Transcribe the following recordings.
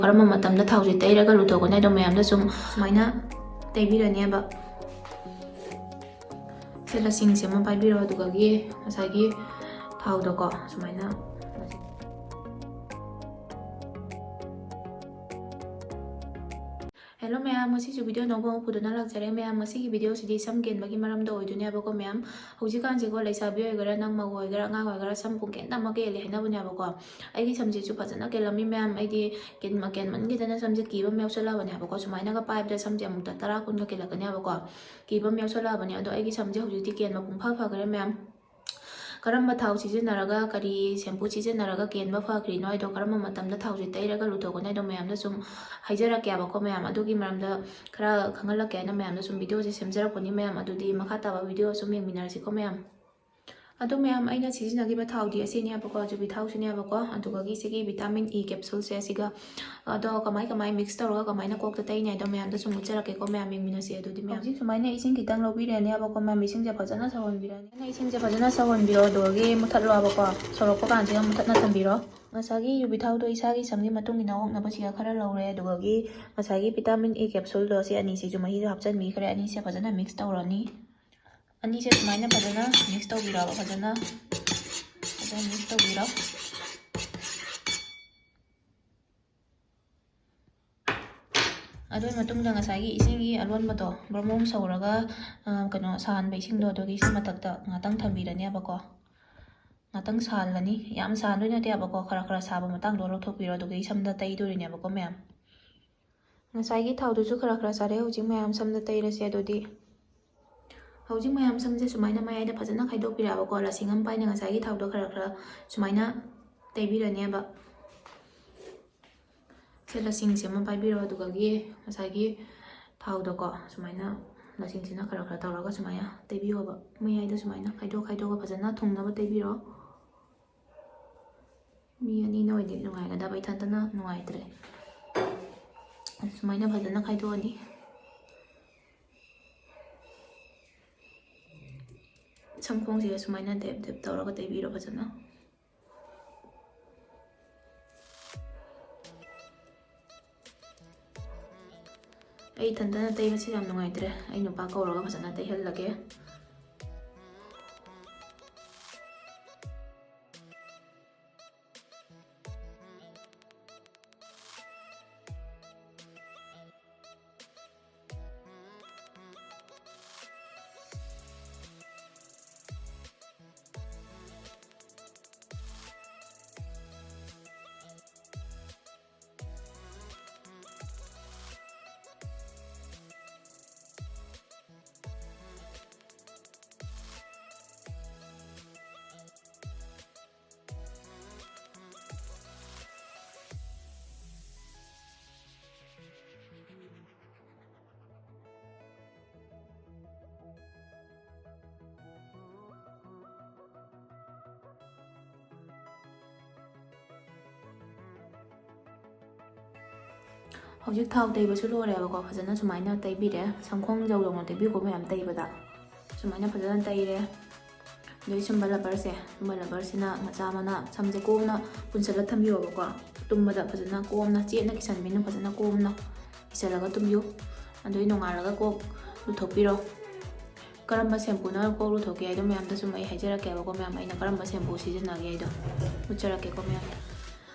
ꯀꯔꯝꯕ ꯃꯇꯝꯗ ꯊꯥꯎꯁꯤ ꯇꯩꯔꯒ ꯂꯨꯊꯣꯛꯀꯅꯤ ꯍꯥꯏꯗꯣ ꯃꯌꯥꯝꯗ ꯁꯨꯃꯥꯏꯅ ꯇꯩꯕꯤꯔꯅꯦꯕ ꯁꯤ ꯂꯁꯤꯡꯁꯦ ꯑꯃ ꯄꯥꯏꯕꯤꯔꯣ ꯑꯗꯨꯒ ꯉꯁꯥꯏꯒꯤ ꯊꯥꯎꯗꯣꯀꯣ ꯁꯨꯃꯥꯏꯅ Hello ma'am, ngasi video nobo puduna lakjare ma'am ngasi video sidi sam kenbagi maramda oidunebako ma'am haujikanse ko leisabi oigara nang mago oigara nga oigara sam pungken tamake ele hainabunebako aigi samje chu phajana kelami ma'am aidi ken mangi dana samje kiba mewsala banebako sumaina ga pipe da samje amukta tara kun ga kelakanebako kiba mewsala bane ado aigi samje hujiti ken ma pungpha phagare ma'am karamba thau sizinaraga kari shampoo sizinaraga kenba phakrino aido karamba matamda thauji tairaga luthokona aido mayamda sum haijara kya bako mayam adugi maramda khara khangala kya na mayamda sum video se semjarakoni mayam adudi makha taba video sum yengminarsi ko mayam ado mayam aina sizinagi ba thaudi asini abako jubi thau sini abako adugagi sigi vitamin E capsule se asiga ado kamai mix tawra kamai na kokta tai nai do mayam da sum mucharake ko mayam yengminasi adudi mayam ji sumaina ising kitang lobirani abako mayam ising je phajana sawonbirani na ising je phajana sawonbiro dogi muthatlo abako sorokko kanji ga muthatna thambiro ngasagi yubi thau do isagi samgi matung ina hokna basiga khara lawre adugagi ngasagi vitamin E capsule do se ani si ju mahi hapchan mi khare ani se phajana mix tawrani ani se sumaina phajana mix tawbiro phajana mix tawbiro adoi matung da ngasagi isingi alonbado bromom sauraga kano sahan beising do dogi se matakta ngatang thambirani abako ngatang salani yam san doina te abako khara saba matang do lothopiro dogi samda tai dorini abako ma'am ngasagi thau du ju khara sare hojing ma'am samda tai rase adodi hojing ma'am samje sumaina mai da phajana khaidopira abako lasingam paina ngasagi thau do khara sumaina taibirani aba se lasingse ma paibiro adugagi ngasagi thau do ko sumaina lasingsina khara tawraga sumaina taibiyo ba mai da sumaina khaido ga phajana thungna ba taibiro mi ani noidi nungai ga da bai thantana nungai tre sumaina phajana khaido ani samkhong se sumaina dep tawraga taibiro phajana ai thantana taiba se yam nungai tre ai nupa kauraga phajana taihal lage hojik thau taibasu lore abako phajana sumaina taibire samkhong jawjawna taibigo mayam taibada sumaina phajana taire doi sumba labar sina macha mana samje komna punsala thambiyo abako tumbada phajana komna chena kisan minu phajana komna isalaga tumbiyo andoi nongaraga kok luthopiro karamba shampoo na ko luthoke aido mayam da sumai haijarake abako mayam aina karamba shampoo sizinagi aido mucharake ko mayam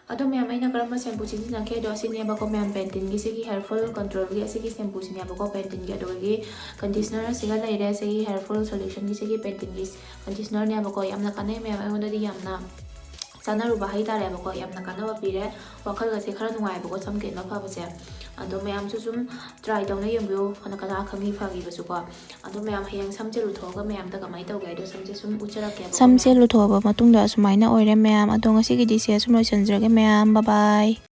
ado mayam aina karamba shampoo sizinake do asini abako mayam Pantene gi sigi hair fall control gi sigi shampoo sini abako Pantene gi adogi conditioner siga laire sigi hair fall solution gi sigi Pantene gi conditioner ne abako yamna kanai mayam aina di yamna sanaru bahai tare abako yamna kanaba pire wakal ga se khara nungai abako samke ma pha base ado mayam su sum try dawna yembiyo kana khangi phagi basu ko ado mayam hayang samje luthoga mayam da kamai tawgai do samje sum ucharake abako samje luthoba matungda sumaina oire mayam ado ngasi gi dise sum loisanjrage mayam bye bye